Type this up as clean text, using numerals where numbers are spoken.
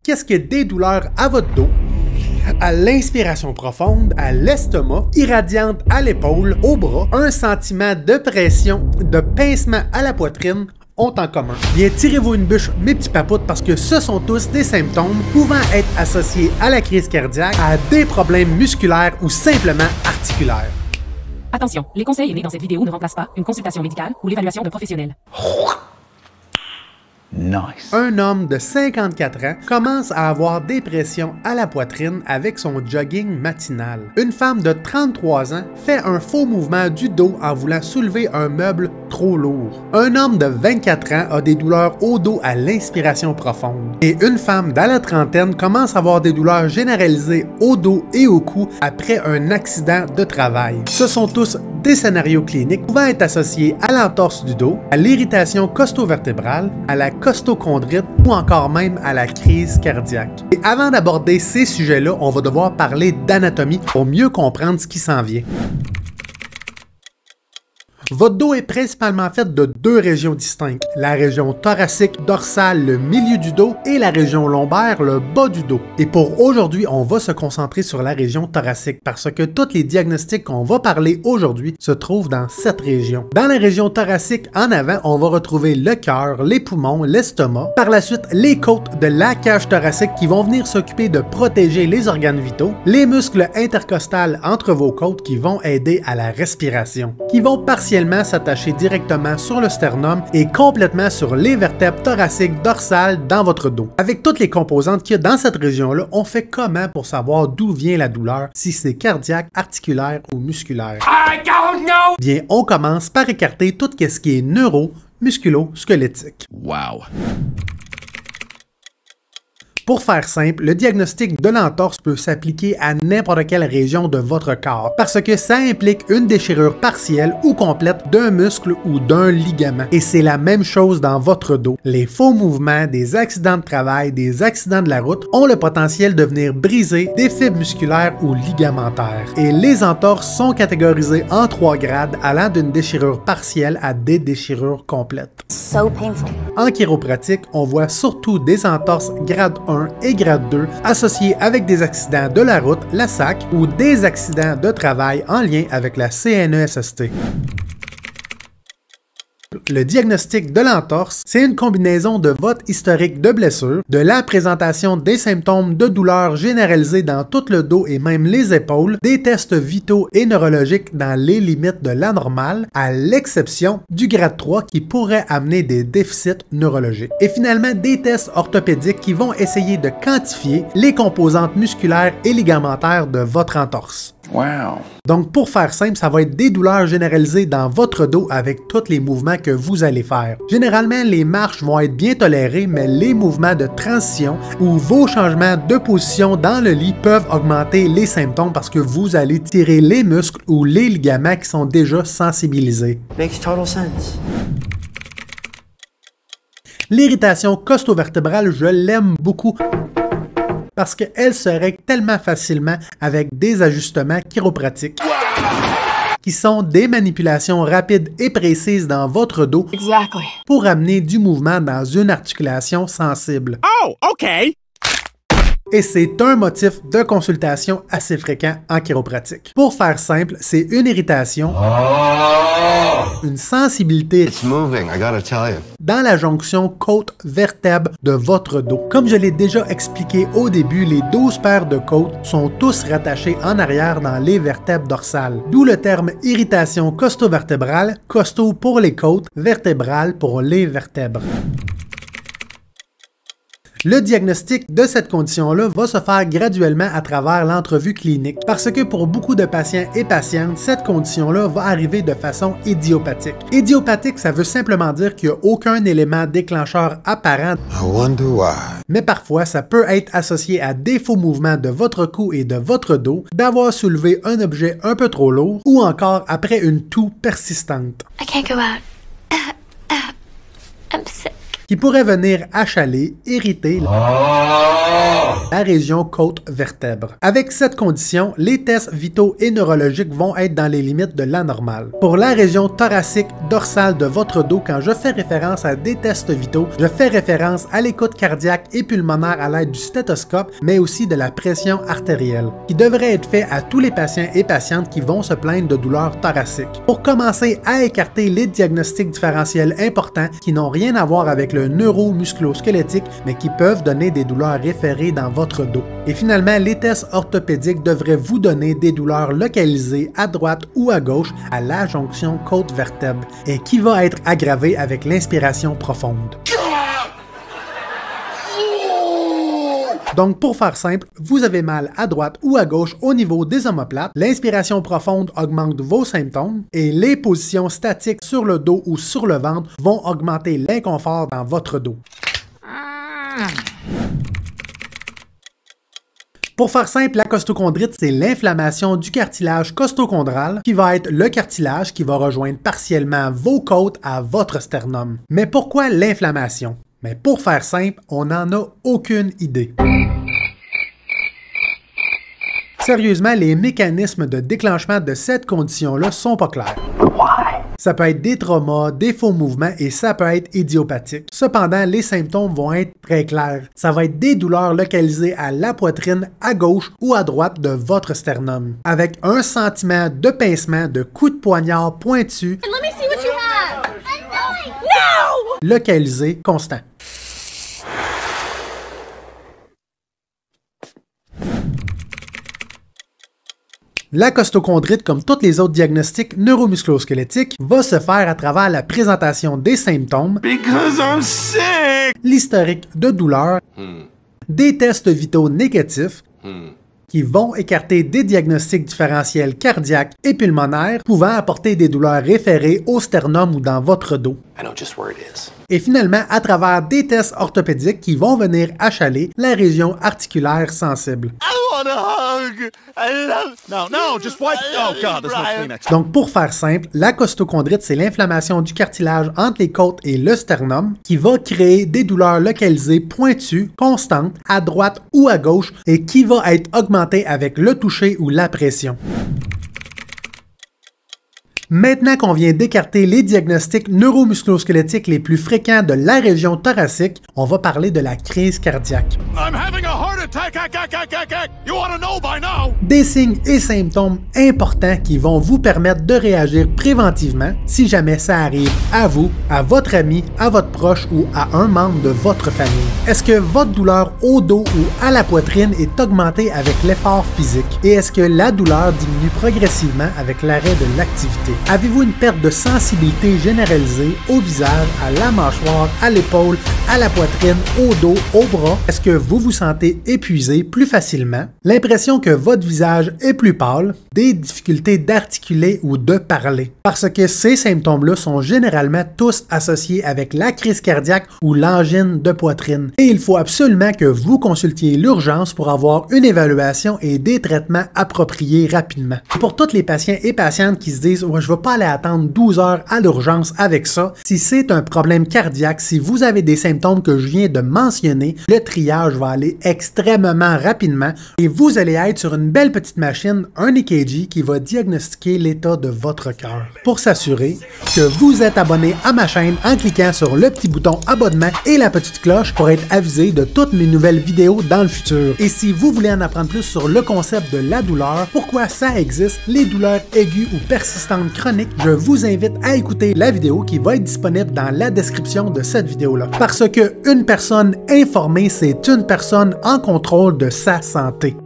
qu'est-ce que des douleurs à votre dos, à l'inspiration profonde, à l'estomac, irradiante à l'épaule, au bras, un sentiment de pression, de pincement à la poitrine, ont en commun. Bien, tirez-vous une bûche, mes petits papoutes, parce que ce sont tous des symptômes pouvant être associés à la crise cardiaque, à des problèmes musculaires ou simplement articulaires. Attention, les conseils émis dans cette vidéo ne remplacent pas une consultation médicale ou l'évaluation de professionnels. Nice. Un homme de 54 ans commence à avoir des pressions à la poitrine avec son jogging matinal. Une femme de 33 ans fait un faux mouvement du dos en voulant soulever un meuble trop lourd. Un homme de 24 ans a des douleurs au dos à l'inspiration profonde. Et une femme dans la trentaine commence à avoir des douleurs généralisées au dos et au cou après un accident de travail. Ce sont tous des scénarios cliniques pouvant être associés à l'entorse du dos, à l'irritation costo-vertébrale, à la costochondrite ou encore même à la crise cardiaque. Et avant d'aborder ces sujets-là, on va devoir parler d'anatomie pour mieux comprendre ce qui s'en vient. Votre dos est principalement fait de deux régions distinctes, la région thoracique dorsale, le milieu du dos, et la région lombaire, le bas du dos. Et pour aujourd'hui, on va se concentrer sur la région thoracique parce que tous les diagnostics qu'on va parler aujourd'hui se trouvent dans cette région. Dans la région thoracique, en avant, on va retrouver le cœur, les poumons, l'estomac. Par la suite, les côtes de la cage thoracique qui vont venir s'occuper de protéger les organes vitaux, les muscles intercostales entre vos côtes qui vont aider à la respiration, qui vont partiellement s'attacher directement sur le sternum et complètement sur les vertèbres thoraciques dorsales dans votre dos. Avec toutes les composantes qu'il y a dans cette région-là, on fait comment pour savoir d'où vient la douleur, si c'est cardiaque, articulaire ou musculaire? I don't know! Bien, on commence par écarter tout ce qui est neuro, musculo-squelettique. Wow. Pour faire simple, le diagnostic de l'entorse peut s'appliquer à n'importe quelle région de votre corps parce que ça implique une déchirure partielle ou complète d'un muscle ou d'un ligament. Et c'est la même chose dans votre dos. Les faux mouvements, des accidents de travail, des accidents de la route ont le potentiel de venir briser des fibres musculaires ou ligamentaires. Et les entorses sont catégorisées en 3 grades allant d'une déchirure partielle à des déchirures complètes. So painful. En chiropratique, on voit surtout des entorses grade 1 et grade 2 associés avec des accidents de la route, la SAC, ou des accidents de travail en lien avec la CNESST. Le diagnostic de l'entorse, c'est une combinaison de votre historique de blessure, de la présentation des symptômes de douleur généralisés dans tout le dos et même les épaules, des tests vitaux et neurologiques dans les limites de la normale, à l'exception du grade 3 qui pourrait amener des déficits neurologiques. Et finalement, des tests orthopédiques qui vont essayer de quantifier les composantes musculaires et ligamentaires de votre entorse. Wow. Donc, pour faire simple, ça va être des douleurs généralisées dans votre dos avec tous les mouvements que vous allez faire. Généralement, les marches vont être bien tolérées, mais les mouvements de transition ou vos changements de position dans le lit peuvent augmenter les symptômes parce que vous allez tirer les muscles ou les ligaments qui sont déjà sensibilisés. Makes total sense. L'irritation costo-vertébrale, je l'aime beaucoup parce qu'elle se règle tellement facilement avec des ajustements chiropratiques qui sont des manipulations rapides et précises dans votre dos pour amener du mouvement dans une articulation sensible. Oh, OK. Et c'est un motif de consultation assez fréquent en chiropratique. Pour faire simple, c'est une irritation, une sensibilité dans la jonction côte-vertèbre de votre dos. Comme je l'ai déjà expliqué au début, les 12 paires de côtes sont tous rattachées en arrière dans les vertèbres dorsales, d'où le terme irritation costo-vertébrale, costo pour les côtes, vertébrale pour les vertèbres. Le diagnostic de cette condition-là va se faire graduellement à travers l'entrevue clinique parce que pour beaucoup de patients et patientes, cette condition-là va arriver de façon idiopathique. Idiopathique, ça veut simplement dire qu'il n'y a aucun élément déclencheur apparent. Mais parfois, ça peut être associé à des faux mouvements de votre cou et de votre dos, d'avoir soulevé un objet un peu trop lourd ou encore après une toux persistante. I can't go out. I'm sick. Qui pourrait venir achaler, irriter la la région côte-vertèbre. Avec cette condition, les tests vitaux et neurologiques vont être dans les limites de la normale. Pour la région thoracique dorsale de votre dos, quand je fais référence à des tests vitaux, je fais référence à l'écoute cardiaque et pulmonaire à l'aide du stéthoscope, mais aussi de la pression artérielle, qui devrait être fait à tous les patients et patientes qui vont se plaindre de douleurs thoraciques. Pour commencer à écarter les diagnostics différentiels importants qui n'ont rien à voir avec le neuro-musculo-squelettique, mais qui peuvent donner des douleurs référées dans votre dos. Et finalement, les tests orthopédiques devraient vous donner des douleurs localisées à droite ou à gauche à la jonction côte-vertèbre et qui va être aggravée avec l'inspiration profonde. Donc, pour faire simple, vous avez mal à droite ou à gauche au niveau des omoplates, l'inspiration profonde augmente vos symptômes et les positions statiques sur le dos ou sur le ventre vont augmenter l'inconfort dans votre dos. Pour faire simple, la costochondrite, c'est l'inflammation du cartilage costochondral qui va être le cartilage qui va rejoindre partiellement vos côtes à votre sternum. Mais pourquoi l'inflammation? Mais pour faire simple, on n'en a aucune idée. Sérieusement, les mécanismes de déclenchement de cette condition-là sont pas clairs. Ça peut être des traumas, des faux mouvements et ça peut être idiopathique. Cependant, les symptômes vont être très clairs. Ça va être des douleurs localisées à la poitrine, à gauche ou à droite de votre sternum, avec un sentiment de pincement, de coups de poignard pointus, localisé constant. La costochondrite, comme tous les autres diagnostics neuromusculo-squelettiques, va se faire à travers la présentation des symptômes, l'historique de douleur, des tests vitaux négatifs, qui vont écarter des diagnostics différentiels cardiaques et pulmonaires pouvant apporter des douleurs référées au sternum ou dans votre dos. Et finalement, à travers des tests orthopédiques qui vont venir achaler la région articulaire sensible. Donc, pour faire simple, la costochondrite, c'est l'inflammation du cartilage entre les côtes et le sternum qui va créer des douleurs localisées pointues, constantes, à droite ou à gauche et qui va être augmentée avec le toucher ou la pression. Maintenant qu'on vient d'écarter les diagnostics neuromusculo-squelettiques les plus fréquents de la région thoracique, on va parler de la crise cardiaque. Des signes et symptômes importants qui vont vous permettre de réagir préventivement si jamais ça arrive à vous, à votre ami, à votre proche ou à un membre de votre famille. Est-ce que votre douleur au dos ou à la poitrine est augmentée avec l'effort physique? Et est-ce que la douleur diminue progressivement avec l'arrêt de l'activité? Avez-vous une perte de sensibilité généralisée au visage, à la mâchoire, à l'épaule, à la poitrine, au dos, au bras? Est-ce que vous vous sentez épuisé plus facilement? L'impression que votre visage est plus pâle? Des difficultés d'articuler ou de parler? Parce que ces symptômes-là sont généralement tous associés avec la crise cardiaque ou l'angine de poitrine. Et il faut absolument que vous consultiez l'urgence pour avoir une évaluation et des traitements appropriés rapidement. Et pour tous les patients et patientes qui se disent « je ne vais pas aller attendre 12 heures à l'urgence avec ça », si c'est un problème cardiaque, si vous avez des symptômes que je viens de mentionner, le triage va aller extrêmement rapidement et vous allez être sur une belle petite machine, un EKG, qui va diagnostiquer l'état de votre cœur. Pour s'assurer que vous êtes abonné à ma chaîne en cliquant sur le petit bouton abonnement et la petite cloche pour être avisé de toutes mes nouvelles vidéos dans le futur. Et si vous voulez en apprendre plus sur le concept de la douleur, pourquoi ça existe, les douleurs aiguës ou persistantes chroniques, je vous invite à écouter la vidéo qui va être disponible dans la description de cette vidéo-là. Parce que une personne informée, c'est une personne en contrôle de sa santé.